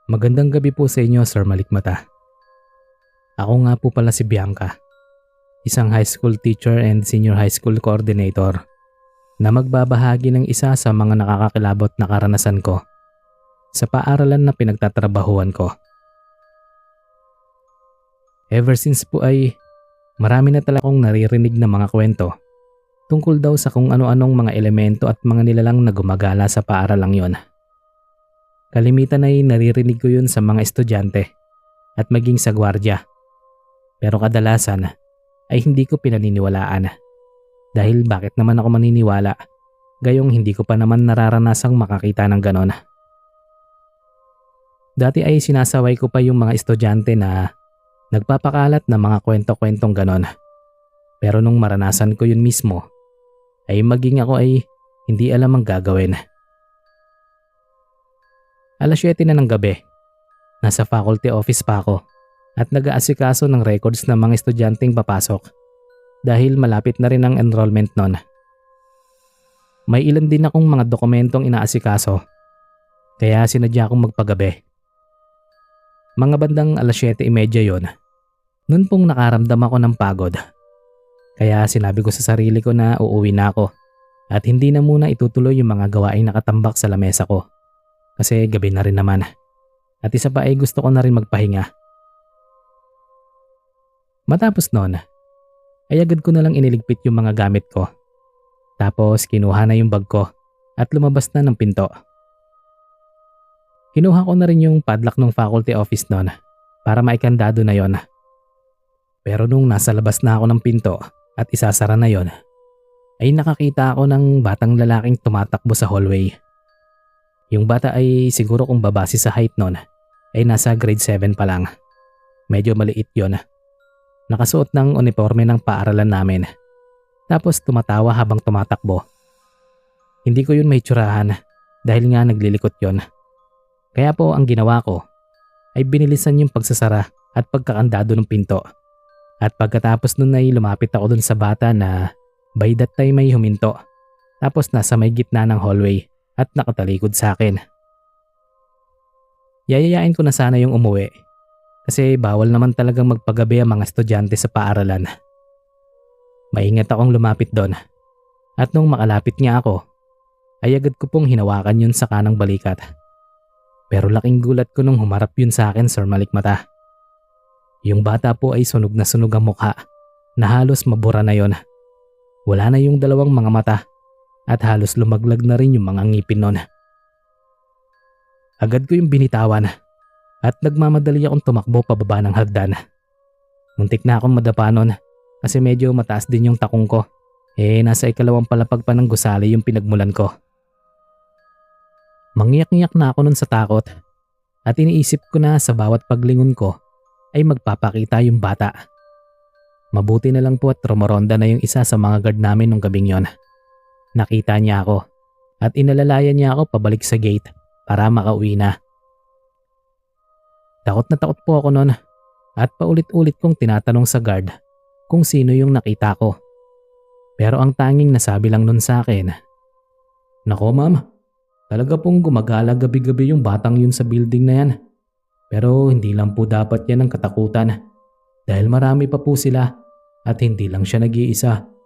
Magandang gabi po sa inyo, Sir Malikmata. Ako nga po pala si Bianca, isang high school teacher and senior high school coordinator na magbabahagi ng isa sa mga nakakakilabot na karanasan ko sa paaralan na pinagtatrabahuan ko. Ever since po ay marami na talaga akong naririnig na mga kwento tungkol daw sa kung ano-anong mga elemento at mga nilalang na gumagala sa paaralang yon. Kalimitan ay naririnig ko yun sa mga estudyante at maging sa gwardiya. Pero kadalasan ay hindi ko pinaniniwalaan. Dahil bakit naman ako maniniwala gayong hindi ko pa naman nararanasang makakita ng ganon. Dati ay sinasaway ko pa yung mga estudyante na nagpapakalat ng mga kwento-kwentong ganon. Pero nung maranasan ko yun mismo ay maging ako ay hindi alam ang gagawin. 7:00 na ng gabi. Nasa faculty office pa ako at nag-aasikaso ng records ng mga estudyanteng papasok dahil malapit na rin ang enrollment nun. May ilan din akong mga dokumentong inaasikaso kaya sinadya akong magpagabi. Mga bandang 7:30 yon. Noon pong nakaramdam ako ng pagod. Kaya sinabi ko sa sarili ko na uuwi na ako at hindi na muna itutuloy yung mga gawaing nakatambak sa lamesa ko. Kasi gabi na rin naman. At isa pa ay gusto ko na rin magpahinga. Matapos noon, ay agad ko na lang iniligpit yung mga gamit ko. Tapos kinuha na yung bag ko at lumabas na ng pinto. Kinuha ko na rin yung padlock ng faculty office noon para maikandado na yon. Pero nung nasa labas na ako ng pinto at isasara na yon, ay nakakita ako ng batang lalaking tumatakbo sa hallway. Yung bata ay siguro kung babase sa height nun ay nasa grade 7 pa lang. Medyo maliit yon. Nakasuot ng uniforme ng paaralan namin. Tapos tumatawa habang tumatakbo. Hindi ko yun mahitsurahan dahil nga naglilikot yon. Kaya po ang ginawa ko ay binilisan yung pagsasara at pagkakandado ng pinto. At pagkatapos nun ay lumapit ako dun sa bata na by that time ay huminto. Tapos nasa may gitna ng hallway at nakatalikod sa akin. Yayayain ko na sana yung umuwi kasi bawal naman talagang magpagabi ang mga estudyante sa paaralan. Maingat akong lumapit doon at nung makalapit niya ako ay agad ko pong hinawakan yun sa kanang balikat. Pero laking gulat ko nung humarap yun sa akin, Sir Malikmata. Yung bata po ay sunog na sunog ang mukha na halos mabura na yon. Wala na yung dalawang mga mata. At halos lumaglag na rin yung mga ngipin nun. Agad ko yung binitawan at nagmamadali akong tumakbo pababa ng hagdan. Muntik na akong madapa nun kasi medyo mataas din yung takong ko. Nasa 2nd palapag pa ng gusali yung pinagmulan ko. Mangyak-ngyak na ako nun sa takot at iniisip ko na sa bawat paglingon ko ay magpapakita yung bata. Mabuti na lang po at rumoronda na yung isa sa mga guard namin nung gabing yon. Nakita niya ako at inalalayan niya ako pabalik sa gate para makauwi na. Takot na takot po ako noon at paulit-ulit kong tinatanong sa guard kung sino yung nakita ko. Pero ang tanging nasabi lang nun sa akin, "Nako ma'am, talaga pong gumagala gabi-gabi yung batang yun sa building na yan. Pero hindi lang po dapat yan ang katakutan dahil marami pa po sila at hindi lang siya nag-iisa."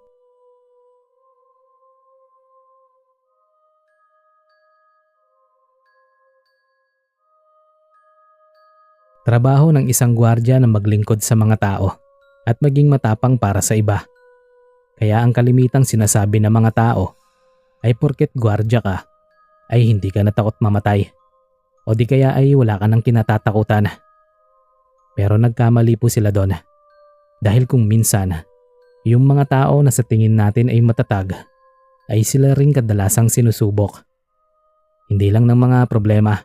Trabaho ng isang gwardiya na maglingkod sa mga tao at maging matapang para sa iba. Kaya ang kalimitang sinasabi ng mga tao ay porket gwardiya ka ay hindi ka natakot mamatay o di kaya ay wala ka nang kinatatakutan. Pero nagkamali po sila doon dahil kung minsan yung mga tao na sa tingin natin ay matatag ay sila rin kadalasang sinusubok. Hindi lang ng mga problema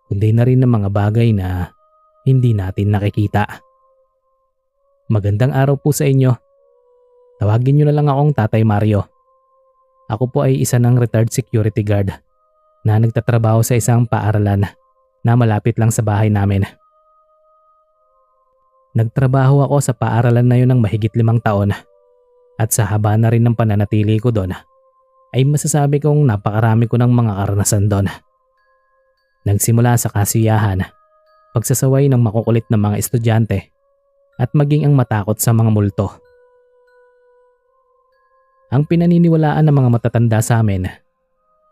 kundi na rin ng mga bagay na hindi natin nakikita. Magandang araw po sa inyo. Tawagin niyo na lang akong Tatay Mario. Ako po ay isa ng retired security guard na nagtatrabaho sa isang paaralan na malapit lang sa bahay namin. Nagtrabaho ako sa paaralan na yun ng mahigit 5 taon at sa haba na rin ng pananatili ko doon ay masasabi kong napakarami ko ng mga karanasan doon. Nagsimula sa kasiyahan pagsasaway ng makukulit na mga estudyante, at maging ang matakot sa mga multo. Ang pinaniniwalaan ng mga matatanda sa amin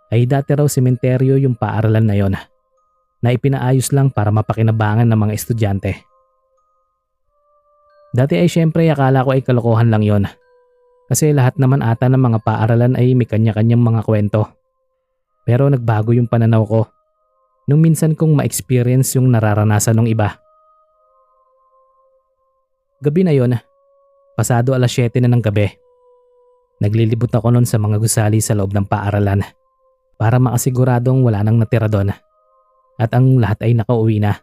ay dati raw sementeryo yung paaralan na yon na ipinaayos lang para mapakinabangan ng mga estudyante. Dati ay syempre akala ko ay kalokohan lang yon kasi lahat naman ata ng mga paaralan ay may kanya-kanyang mga kwento. Pero nagbago yung pananaw ko nung minsan kong ma-experience yung nararanasan ng iba. Gabi na yon, pasado 7:00 na ng gabi. Naglilibot ako noon sa mga gusali sa loob ng paaralan para makasiguradong wala nang natira doon at ang lahat ay nakauwi na.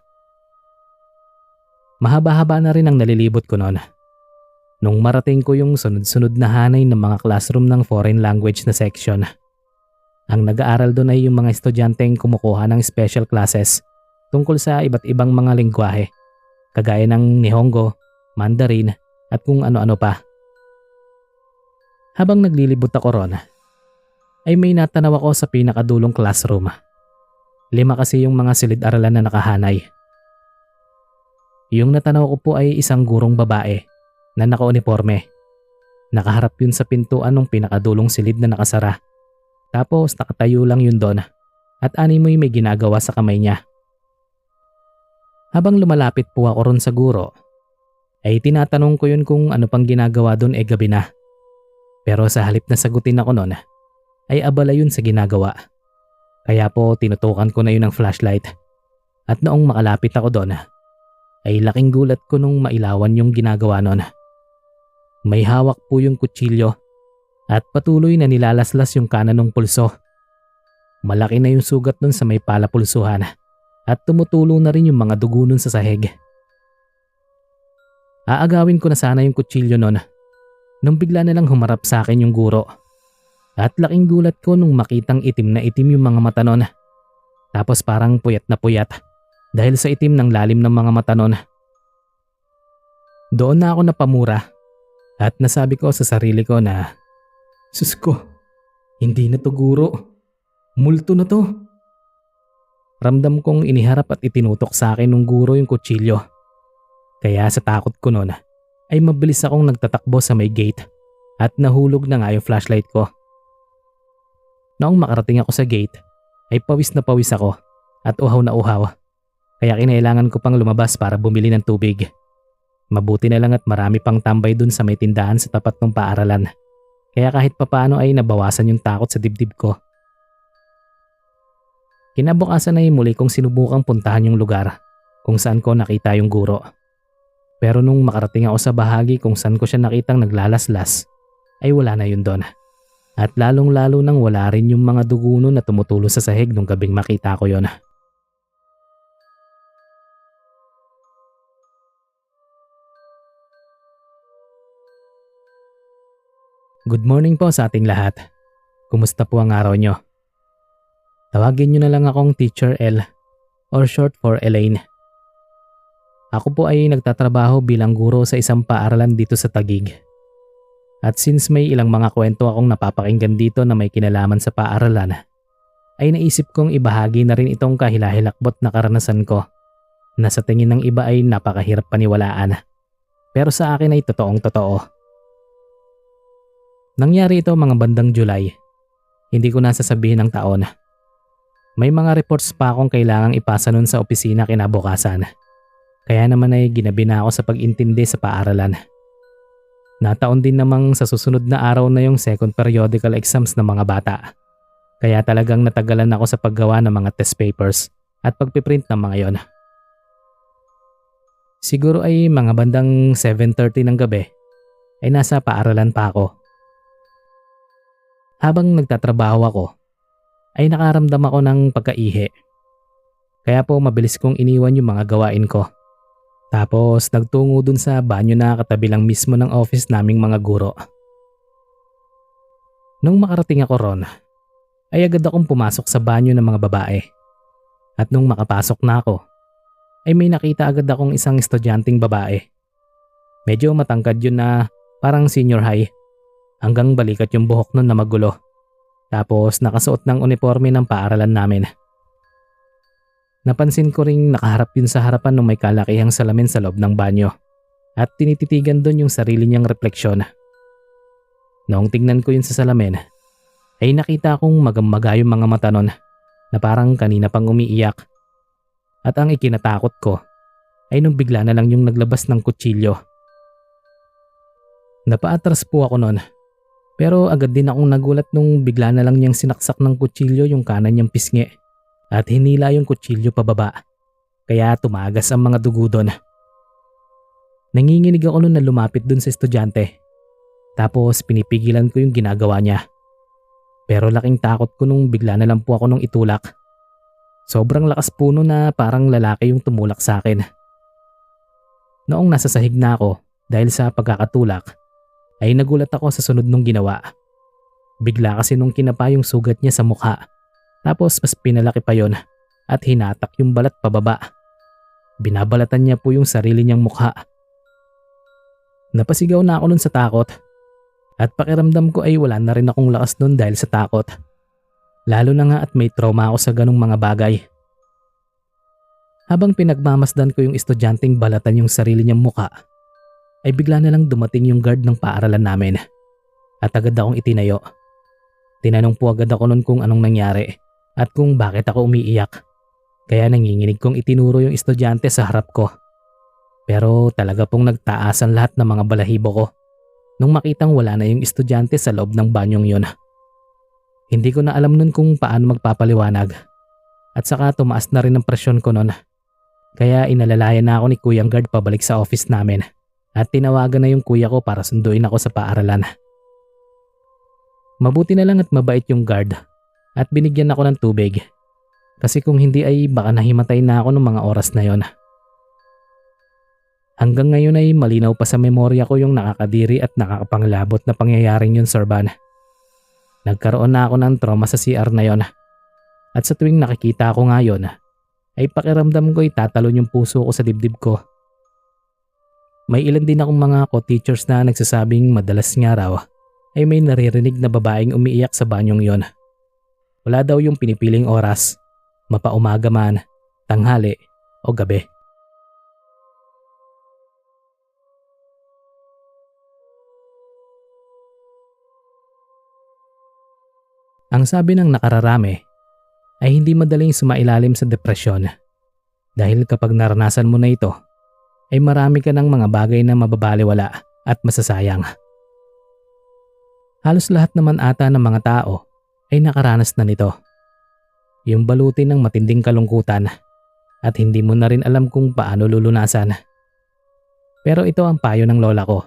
Mahaba-haba na rin ang nalilibot ko noon. Nung marating ko yung sunod-sunod na hanay ng mga classroom ng foreign language na section. Ang nag-aaral doon ay yung mga estudyanteng kumukuha ng special classes tungkol sa iba't ibang mga lengguwahe, kagaya ng Nihongo, Mandarin at kung ano-ano pa. Habang naglilibot ako ron, ay may natanaw ako sa pinakadulong classroom. 5 kasi yung mga silid-aralan na nakahanay. Yung natanaw ko po ay isang gurong babae na naka-uniforme. Nakaharap yun sa pintuan ng pinakadulong silid na nakasara. Tapos nakatayo lang yun doon at animoy may ginagawa sa kamay niya. Habang lumalapit po ako ron sa guro, ay tinatanong ko yun kung ano pang ginagawa doon gabi na. Pero sa halip na sagutin ako noon, ay abala yun sa ginagawa. Kaya po tinutukan ko na yun ng flashlight. At noong makalapit ako doon, ay laking gulat ko nung mailawan yung ginagawa noon. May hawak po yung kutsilyo at patuloy na nilalaslas yung kanan ng pulso. Malaki na yung sugat nun sa may palapulsuhan at tumutulo na rin yung mga dugo nun sa sahig. Aagawin ko na sana yung kutsilyo noon nung bigla na lang humarap sa akin yung guro. At laking gulat ko nung makitang itim na itim yung mga mata nun. Tapos parang puyat na puyat dahil sa itim ng lalim ng mga mata nun. Doon na ako napamura at nasabi ko sa sarili ko na, "Sus ko, hindi na to guro. Multo na to." Ramdam kong iniharap at itinutok sa akin ng guro yung kutsilyo. Kaya sa takot ko nun, ay mabilis akong nagtatakbo sa may gate at nahulog na nga yung flashlight ko. Noong makarating ako sa gate, ay pawis na pawis ako at uhaw na uhaw. Kaya kinailangan ko pang lumabas para bumili ng tubig. Mabuti na lang at marami pang tambay dun sa may tindahan sa tapat ng paaralan. Kaya kahit papaano ay nabawasan yung takot sa dibdib ko. Kinabukasan ay muli kong sinubukang puntahan yung lugar kung saan ko nakita yung guro. Pero nung makarating ako sa bahagi kung saan ko siya nakitang naglalaslas, ay wala na yun doon. At lalong-lalo nang wala rin yung mga dugo nun na tumutulo sa sahig nung gabing makita ko yon. Good morning po sa ating lahat. Kumusta po ang araw nyo? Tawagin nyo na lang akong Teacher L or short for Elaine. Ako po ay nagtatrabaho bilang guro sa isang paaralan dito sa Taguig. At since may ilang mga kwento akong napapakinggan dito na may kinalaman sa paaralan, ay naisip kong ibahagi na rin itong kahilahilakbot na karanasan ko na sa tingin ng iba ay napakahirap paniwalaan. Pero sa akin ay totoong totoo. Nangyari ito mga bandang July. Hindi ko nasasabihin ang taon. May mga reports pa akong kailangang ipasa nun sa opisina kinabukasan. Kaya naman ay ginabi na ako sa pag-intindi sa paaralan. Nataon din namang sa susunod na araw na yung second periodical exams ng mga bata. Kaya talagang natagalan ako sa paggawa ng mga test papers at pagpiprint ng mga yon. Siguro ay mga bandang 7:30 ng gabi ay nasa paaralan pa ako. Habang nagtatrabaho ako, ay nakaramdam ako ng pagkaihi. Kaya po mabilis kong iniwan yung mga gawain ko. Tapos nagtungo dun sa banyo na katabi lang mismo ng office naming mga guro. Nung makarating ako ron, ay agad akong pumasok sa banyo ng mga babae. At nung makapasok na ako, ay may nakita agad akong isang estudyanteng babae. Medyo matangkad yun na parang senior high. Hanggang balikat yung buhok nun na magulo. Tapos nakasuot ng uniforme ng paaralan namin. Napansin ko ring nakaharap yun sa harapan ng may kalakihang salamin sa loob ng banyo at tinititigan doon yung sarili niyang refleksyon. Noong tingnan ko yun sa salamin, ay nakita kong magamaga yung mga mata nun na parang kanina pang umiiyak. At ang ikinatakot ko ay nung bigla na lang yung naglabas ng kutsilyo. Napaatras po ako nun, pero agad din akong nagulat nung bigla na lang niyang sinaksak ng kutsilyo yung kanan niyang pisngi at hinila yung kutsilyo pababa, kaya tumagas ang mga dugo doon. Nanginginig ako nun na lumapit dun sa estudyante, tapos pinipigilan ko yung ginagawa niya. Pero laking takot ko nung bigla na lang po ako nung itulak. Sobrang lakas po nun na parang lalaki yung tumulak sa akin. Noong nasa sahig na ako dahil sa pagkakatulak, ay nagulat ako sa sunod nung ginawa. Bigla kasi nung kinapa yung sugat niya sa mukha, tapos mas pinalaki pa yon at hinatak yung balat pababa. Binabalatan niya po yung sarili niyang mukha. Napasigaw na ako nun sa takot at pakiramdam ko ay wala na rin akong lakas nun dahil sa takot. Lalo na nga at may trauma ako sa ganong mga bagay. Habang pinagmamasdan ko yung estudyanteng balatan yung sarili niyang mukha, ay bigla na lang dumating yung guard ng paaralan namin at agad akong itinayo. Tinanong po agad ako nun kung anong nangyari at kung bakit ako umiiyak. Kaya nanginginig kong itinuro yung estudyante sa harap ko. Pero talaga pong nagtaasan lahat ng mga balahibo ko nung makitang wala na yung estudyante sa loob ng banyong yun. Hindi ko na alam nun kung paano magpapaliwanag at saka tumaas na rin ang presyon ko nun. Kaya inalalayan na ako ni Kuyang Guard pabalik sa office namin at tinawagan na yung kuya ko para sunduin ako sa paaralan. Mabuti na lang at mabait yung guard at binigyan ako ng tubig kasi kung hindi ay baka nahimatay na ako ng mga oras na yon. Hanggang ngayon ay malinaw pa sa memorya ko yung nakakadiri at nakakapanglabot na pangyayaring yun, Sir Van. Nagkaroon na ako ng trauma sa CR na yon at sa tuwing nakikita ko nga yun ay pakiramdam ko itatalon yung puso ko sa dibdib ko. May ilan din akong mga co-teachers na nagsasabing madalas nga raw ay may naririnig na babaeng umiiyak sa banyong yon. Wala daw yung pinipiling oras, mapaumaga man, tanghali o gabi. Ang sabi ng nakararami ay hindi madaling sumailalim sa depresyon dahil kapag naranasan mo na ito ay marami ka ng mga bagay na mababaliwala at masasayang. Halos lahat naman ata ng mga tao ay nakaranas na nito. Yung balutin ng matinding kalungkutan at hindi mo na rin alam kung paano lulunasan. Pero ito ang payo ng lola ko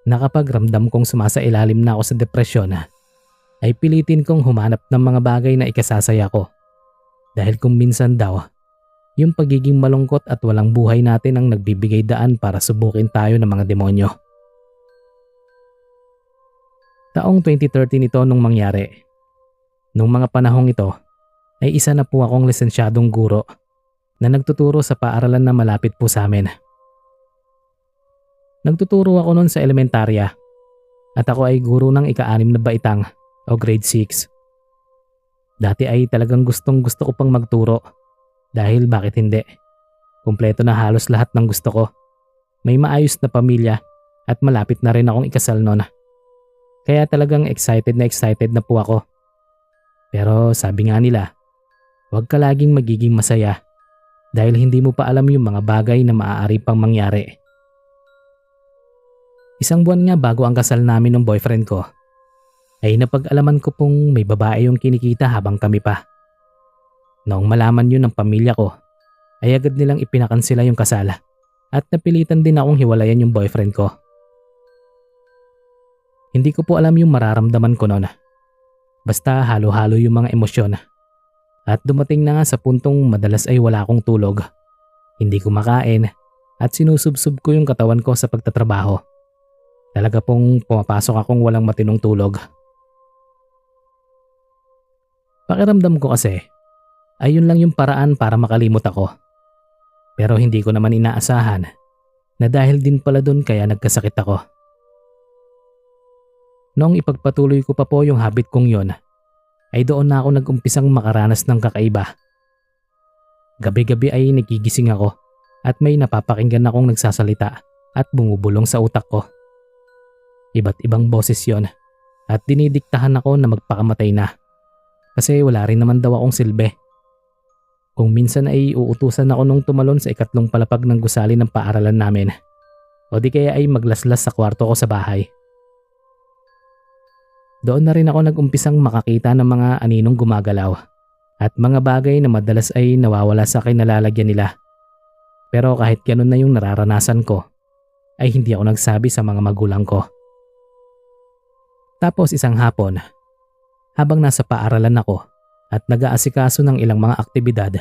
na kapag ramdam kong sumasailalim na ako sa depresyon ay pilitin kong humanap ng mga bagay na ikasasaya ko. Dahil kung minsan daw, yung pagiging malungkot at walang buhay natin ang nagbibigay daan para subukin tayo ng mga demonyo. Taong 2013 ito nung mangyari. Nung mga panahong ito, ay isa na po akong lisensyadong guro na nagtuturo sa paaralan na malapit po sa amin. Nagtuturo ako noon sa elementarya at ako ay guro ng ika-6 na baitang o grade 6. Dati ay talagang gustong gusto ko pang magturo dahil bakit hindi? Kumpleto na halos lahat ng gusto ko. May maayos na pamilya at malapit na rin akong ikasal noon. Kaya talagang excited na po ako. Pero sabi nga nila, huwag ka laging magiging masaya dahil hindi mo pa alam yung mga bagay na maaari pang mangyari. Isang buwan nga bago ang kasal namin ng boyfriend ko, ay napag-alaman ko pong may babae yung kinikita habang kami pa. Noong malaman yun ng pamilya ko, ay agad nilang ipinakansela yung kasal at napilitan din akong hiwalayan yung boyfriend ko. Hindi ko po alam yung mararamdaman ko noon. Basta halo-halo yung mga emosyon. At dumating na nga sa puntong madalas ay wala akong tulog. Hindi ko makain at sinusubsub ko yung katawan ko sa pagtatrabaho. Talaga pong pumapasok akong walang matinong tulog. Pakiramdam ko kasi, ayun lang yung paraan para makalimot ako. Pero hindi ko naman inaasahan na dahil din pala dun kaya nagkasakit ako. Noong ipagpatuloy ko pa po yung habit kong yon, ay doon na ako nag-umpisang makaranas ng kakaiba. Gabi-gabi ay nagigising ako at may napapakinggan akong nagsasalita at bumubulong sa utak ko. Iba't ibang boses yon at dinidiktahan ako na magpakamatay na kasi wala rin naman daw akong silbi. Kung minsan ay uutusan ako nung tumalon sa ikatlong palapag ng gusali ng paaralan namin o di kaya ay maglaslas sa kwarto ko sa bahay. Doon na rin ako nag-umpisang makakita ng mga aninong gumagalaw at mga bagay na madalas ay nawawala sa kinalalagyan nila. Pero kahit ganun na yung nararanasan ko, ay hindi ako nagsabi sa mga magulang ko. Tapos isang hapon, habang nasa paaralan ako at nag-aasikaso ng ilang mga aktibidad,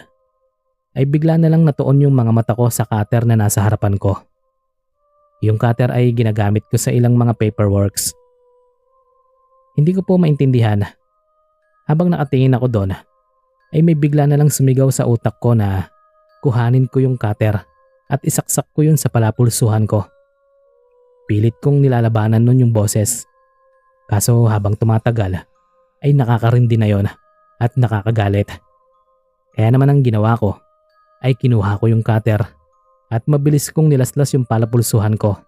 ay bigla na lang natuon yung mga mata ko sa cutter na nasa harapan ko. Yung cutter ay ginagamit ko sa ilang mga paperworks. Hindi ko po maintindihan. Habang nakatingin ako doon, ay may bigla na lang sumigaw sa utak ko na kuhanin ko yung cutter at isaksak ko yun sa palapulsuhan ko. Pilit kong nilalabanan nun yung boses. Kaso habang tumatagal, ay nakakarindi na yon at nakakagalit. Kaya naman ang ginawa ko, ay kinuha ko yung cutter at mabilis kong nilaslas yung palapulsuhan ko.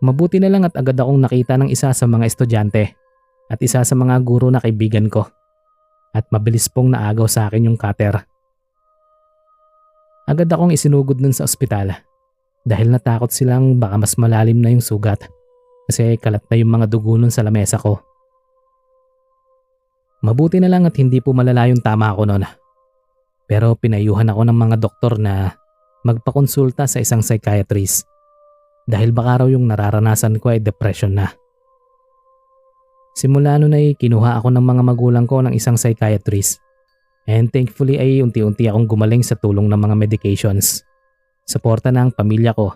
Mabuti na lang at agad akong nakita ng isa sa mga estudyante at isa sa mga guro na kaibigan ko at mabilis pong naagaw sa akin yung cutter. Agad akong isinugod nun sa ospital dahil natakot silang baka mas malalim na yung sugat kasi kalat na yung mga dugo nun sa lamesa ko. Mabuti na lang at hindi po malala yung tama ko nun. Pero pinayuhan ako ng mga doktor na magpakonsulta sa isang psychiatrist dahil baka raw yung nararanasan ko ay depression na. Simula nun ay kinuha ako ng mga magulang ko ng isang psychiatrist and thankfully ay unti-unti akong gumaling sa tulong ng mga medications, suporta ng pamilya ko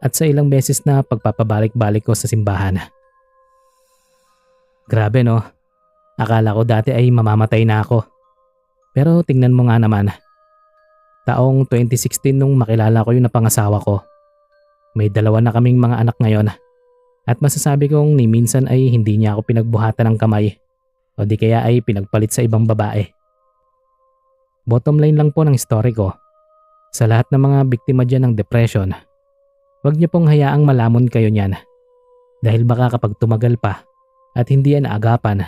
at sa ilang beses na pagpapabalik-balik ko sa simbahan. Grabe no, akala ko dati ay mamamatay na ako. Pero tingnan mo nga naman, taong 2016 nung makilala ko yung napangasawa ko. May dalawa na kaming mga anak ngayon at masasabi kong ni minsan ay hindi niya ako pinagbuhatan ng kamay o di kaya ay pinagpalit sa ibang babae. Bottom line lang po ng story ko, sa lahat ng mga biktima dyan ng depression, huwag niyo pong hayaang malamon kayo niyan dahil baka kapag tumagal pa at hindi yan naagapan,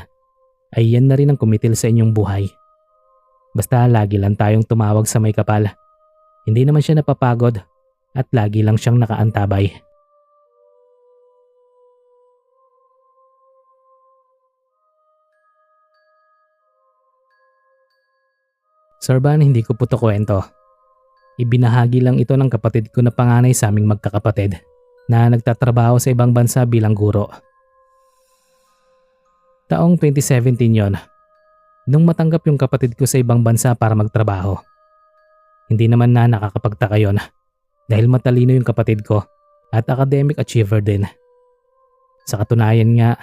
ay yan na rin ang kumitil sa inyong buhay. Basta lagi lang tayong tumawag sa may kapal. Hindi naman siya napapagod at lagi lang siyang nakaantabay. Sir Van, hindi ko po to kwento. Ibinahagi lang ito ng kapatid ko na panganay sa aming magkakapatid na nagtatrabaho sa ibang bansa bilang guro. Taong 2017 yon, nung matanggap yung kapatid ko sa ibang bansa para magtrabaho. Hindi naman na nakakapagtaka yon dahil matalino yung kapatid ko at academic achiever din. Sa katunayan nga,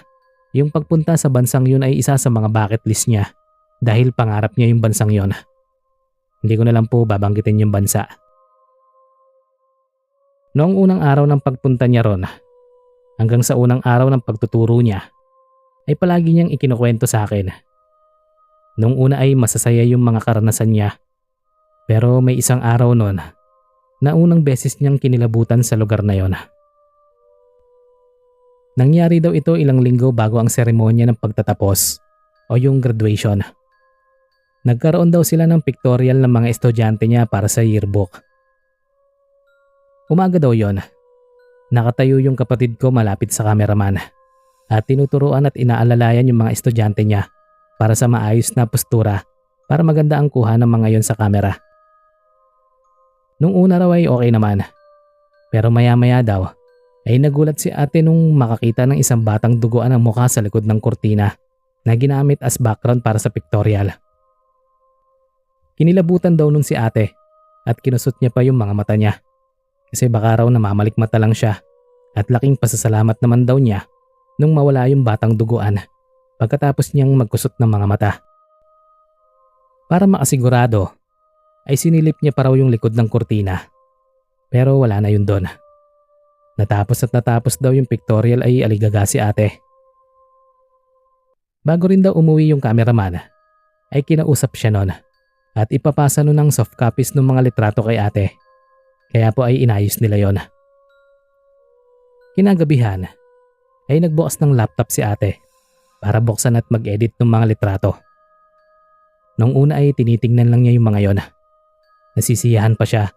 yung pagpunta sa bansang yun ay isa sa mga bucket list niya dahil pangarap niya yung bansang yon. Hindi ko na lang po babanggitin yung bansa. Noong unang araw ng pagpunta niya ron, hanggang sa unang araw ng pagtuturo niya, ay palagi niyang ikinukwento sa akin. Noong una ay masasaya yung mga karanasan niya, pero may isang araw nun na unang beses niyang kinilabutan sa lugar na yon. Nangyari daw ito ilang linggo bago ang seremonya ng pagtatapos o yung graduation. Nagkaroon daw sila ng pictorial ng mga estudyante niya para sa yearbook. Umaga daw yon. Nakatayo yung kapatid ko malapit sa cameraman at tinuturuan at inaalalayan yung mga estudyante niya para sa maayos na postura para maganda ang kuha ng mga yon sa camera. Nung una raw ay okay naman, pero maya-maya daw ay nagulat si ate nung makakita ng isang batang duguan ang mukha sa likod ng kurtina na ginamit as background para sa pictorial. Kinilabutan daw nun si ate at kinusot niya pa yung mga mata niya kasi baka raw namamalikmata lang siya at laking pasasalamat naman daw niya nung mawala yung batang duguan pagkatapos niyang magkusot ng mga mata. Para makasigurado ay sinilip niya pa raw yung likod ng kurtina pero wala na yun doon. Natapos daw yung pictorial ay aligaga si ate. Bago rin daw umuwi yung cameraman ay kinausap siya noon at ipapasa nun ng soft copies ng mga litrato kay ate. Kaya po ay inayos nila yon. Kinagabihan ay nagbukas ng laptop si ate para buksan at mag-edit ng mga litrato. Noong una ay tinitingnan lang niya yung mga yon. Nasisiyahan pa siya.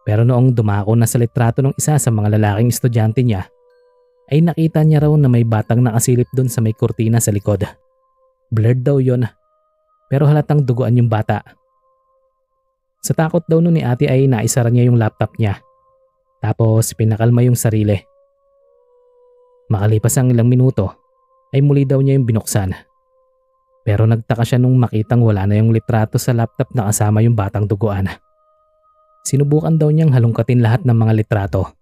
Pero noong dumako na sa litrato ng isa sa mga lalaking estudyante niya, ay nakita niya raw na may batang nakasilip doon sa may kurtina sa likod. Blurred daw yon, pero halatang duguan yung bata. Sa takot daw nun ni ate ay naisara niya yung laptop niya. Tapos pinakalma yung sarili. Makalipas ang ilang minuto, ay muli daw niya yung binuksan. Pero nagtaka siya nung makitang wala na yung litrato sa laptop na kasama yung batang duguan. Sinubukan daw niyang halongkatin lahat ng mga litrato,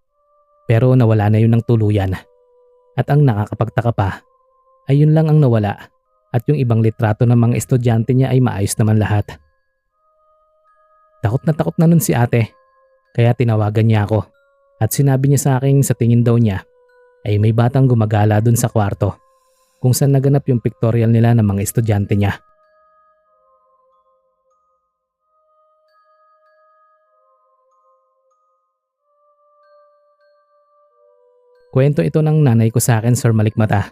pero nawala na yun ng tuluyan. At ang nakakapagtaka pa, ay yun lang ang nawala at yung ibang litrato ng mga estudyante niya ay maayos naman lahat. Takot na nun si ate, kaya tinawagan niya ako at sinabi niya sa akin sa tingin daw niya ay may batang gumagala dun sa kwarto kung saan naganap yung pictorial nila ng mga estudyante niya. Kwento ito ng nanay ko sa akin, Sir Malikmata.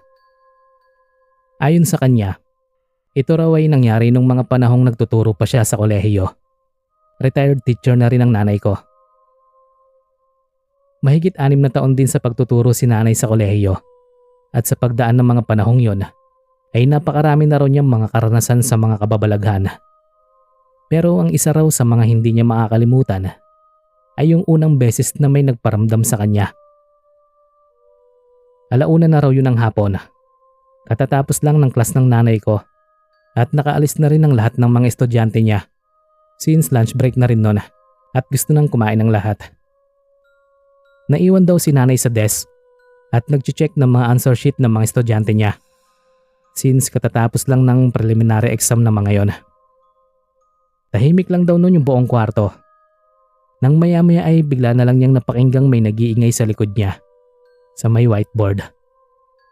Ayon sa kanya, ito raw ay nangyari nung mga panahong nagtuturo pa siya sa kolehiyo. Retired teacher na rin ang nanay ko. Mahigit 6 na taon din sa pagtuturo si nanay sa kolehiyo. At sa pagdaan ng mga panahong yon, ay napakarami na raw niyang mga karanasan sa mga kababalaghan. Pero ang isa raw sa mga hindi niya makakalimutan ay yung unang beses na may nagparamdam sa kanya. Alauna na raw yun ng hapon. Katatapos lang ng klas ng nanay ko at nakaalis na rin ang lahat ng mga estudyante niya since lunch break na rin nun at gusto nang kumain ng lahat. Naiwan daw si nanay sa desk at nag-check ng mga answer sheet ng mga estudyante niya since katatapos lang ng preliminary exam na mga yon. Tahimik lang daw nun yung buong kwarto. Nang maya-maya ay bigla na lang niyang napakinggang may nag-iingay sa likod niya. Sa may whiteboard.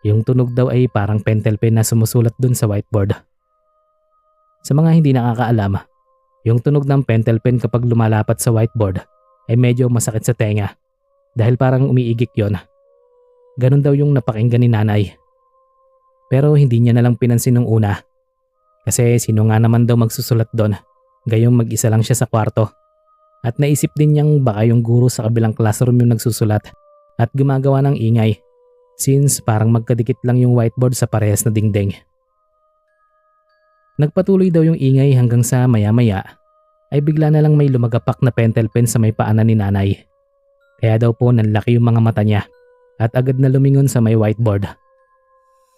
Yung tunog daw ay parang pentel pen na sumusulat dun sa whiteboard. Sa mga hindi nakakaalam, yung tunog ng pentel pen kapag lumalapat sa whiteboard ay medyo masakit sa tenga dahil parang umiigik yon. Ganon daw yung napakinggan ni nanay. Pero hindi niya nalang pinansin nung una. Kasi sino nga naman daw magsusulat doon, gayong mag-isa lang siya sa kwarto. At naisip din niyang baka yung guro sa kabilang classroom yung nagsusulat at gumagawa ng ingay since parang magkadikit lang yung whiteboard sa parehas na dingding. Nagpatuloy daw yung ingay hanggang sa maya-maya ay bigla na lang may lumagapak na pentel pen sa may paanan ni nanay. Kaya daw po nanlaki yung mga mata niya at agad na lumingon sa may whiteboard.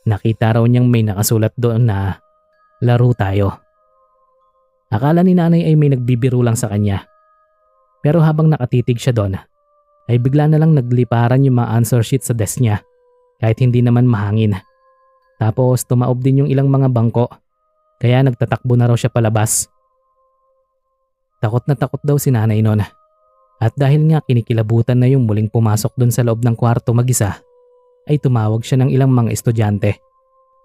Nakita raw niyang may nakasulat doon na laro tayo. Akala ni nanay ay may nagbibiro lang sa kanya. Pero habang nakatitig siya doon, ay bigla na lang nagliparan yung mga answer sheet sa desk niya kahit hindi naman mahangin. Tapos tumaob din yung ilang mga bangko kaya nagtatakbo na raw siya palabas. Takot na takot daw si nanay noon. At dahil nga kinikilabutan na yung muling pumasok dun sa loob ng kwarto mag-isa, ay tumawag siya ng ilang mga estudyante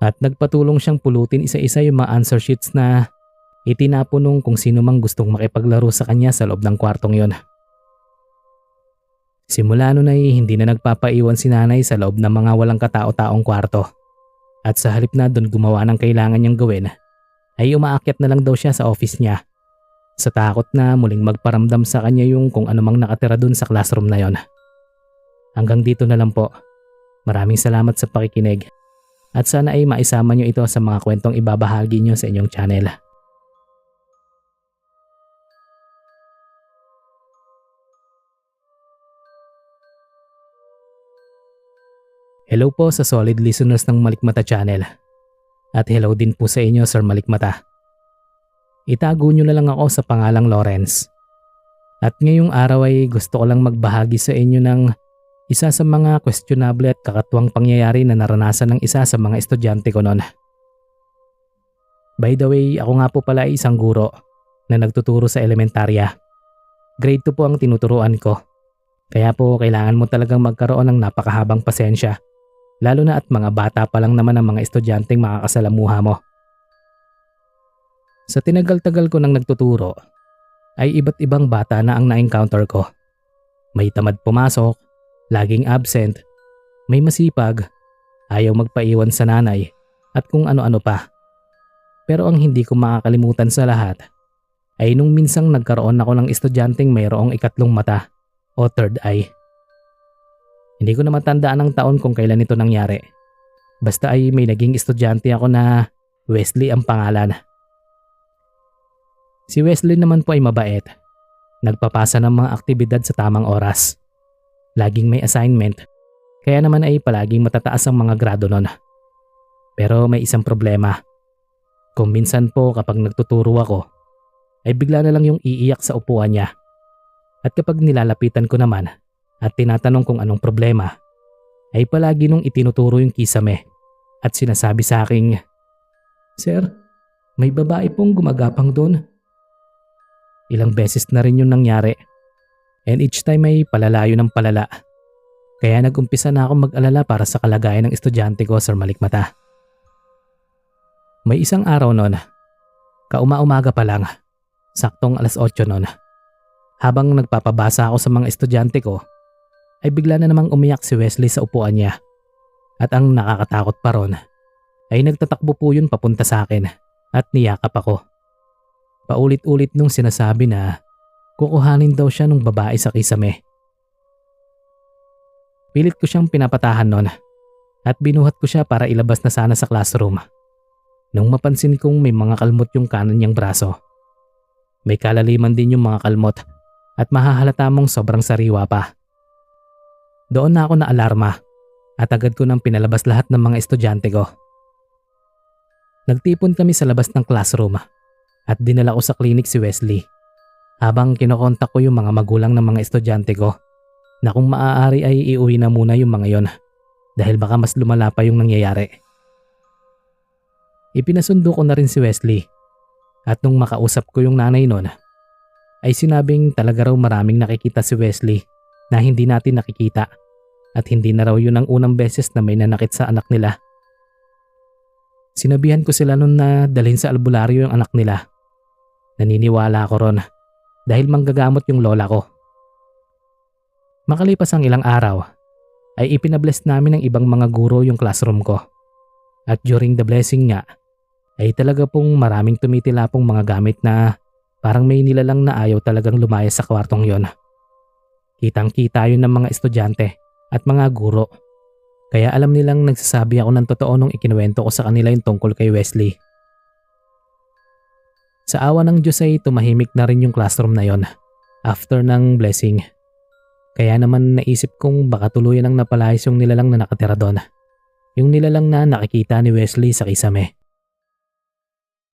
at nagpatulong siyang pulutin isa-isa yung mga answer sheets na itinapon nung kung sino mang gustong makipaglaro sa kanya sa loob ng kwartong yon. Simula nun ay hindi na nagpapaiwan si nanay sa loob ng mga walang katao-taong kwarto. At sa halip na doon gumawa ng kailangan niyang gawin, ay umaakyat na lang daw siya sa office niya. Sa takot na muling magparamdam sa kanya yung kung anumang nakatira dun sa classroom na yon. Hanggang dito na lang po. Maraming salamat sa pakikinig. At sana ay maisama nyo ito sa mga kwentong ibabahagi nyo sa inyong channel. Hello po sa solid listeners ng Malikmata channel. At hello din po sa inyo, Sir Malikmata. Itago nyo na lang ako sa pangalang Lawrence. At ngayong araw ay gusto ko lang magbahagi sa inyo ng isa sa mga questionable at kakatuwang pangyayari na naranasan ng isa sa mga estudyante ko noon. By the way, ako nga po pala ay isang guro na nagtuturo sa elementarya. Grade 2 po ang tinuturuan ko. Kaya po kailangan mo talagang magkaroon ng napakahabang pasensya. Lalo na at mga bata pa lang naman ang mga estudyanteng makakasalamuha mo. Sa tinagal-tagal ko nang nagtuturo, ay iba't ibang bata na ang na-encounter ko. May tamad pumasok, laging absent, may masipag, ayaw magpaiwan sa nanay, at kung ano-ano pa. Pero ang hindi ko makakalimutan sa lahat ay nung minsang nagkaroon ako ng estudyanteng mayroong ikatlong mata o third eye. Hindi ko na matandaan ang taon kung kailan ito nangyari. Basta ay may naging estudyante ako na Wesley ang pangalan. Si Wesley naman po ay mabait. Nagpapasa ng mga aktibidad sa tamang oras. Laging may assignment, kaya naman ay palaging matataas ang mga grado nun. Pero may isang problema. Kung minsan po kapag nagtuturo ako, ay bigla na lang yung iiyak sa upuan niya. At kapag nilalapitan ko naman at tinatanong kung anong problema, ay palagi nung itinuturo yung kisame at sinasabi sa akin, "Sir, may babae pong gumagapang doon." Ilang beses na rin yun nangyari, and each time ay palalayo ng palala. Kaya nag-umpisa na akong mag-alala para sa kalagayan ng estudyante ko, Sir Malikmata. May isang araw noon, kauma-umaga pa lang, saktong alas 8 noon. Habang nagpapabasa ako sa mga estudyante ko, ay bigla na namang umiyak si Wesley sa upuan niya. At ang nakakatakot pa ron, ay nagtatakbo po yun papunta sa akin at niyakap ako. Paulit-ulit nung sinasabi na kukuhanin daw siya ng babae sa kisame. Pilit ko siyang pinapatahan noon at binuhat ko siya para ilabas na sana sa classroom. Nung mapansin kong may mga kalmot yung kanan niyang braso. May kalaliman din yung mga kalmot at mahahalata mong sobrang sariwa pa. Doon na ako na alarma at agad ko nang pinalabas lahat ng mga estudyante ko. Nagtipon kami sa labas ng classroom at dinala ko sa klinik si Wesley habang kinokontak ko yung mga magulang ng mga estudyante ko na kung maaari ay iuwi na muna yung mga yon dahil baka mas lumala pa yung nangyayari. Ipinasundo ko na rin si Wesley at nung makausap ko yung nanay nun ay sinabing talaga raw maraming nakikita si Wesley na hindi natin nakikita at hindi na raw yun ang unang beses na may nanakit sa anak nila. Sinabihan ko sila nun na dalhin sa albularyo yung anak nila. Naniniwala ako ron dahil manggagamot yung lola ko. Makalipas ang ilang araw ay ipinabless namin ng ibang mga guro yung classroom ko. At during the blessing nga ay talaga pong maraming tumitila pong mga gamit na parang may nilalang na ayaw talagang lumaya sa kwartong yon. Kitang-kita yun ng mga estudyante at mga guro. Kaya alam nilang nagsasabi ako ng totoo nung ikinuwento ko sa kanila yung tungkol kay Wesley. Sa awa ng Diyos ay tumahimik na rin yung classroom na yon after ng blessing. Kaya naman naisip kong baka tuluyan ang napalayas yung nilalang na nakatira doon. Yung nilalang na nakikita ni Wesley sa kisame.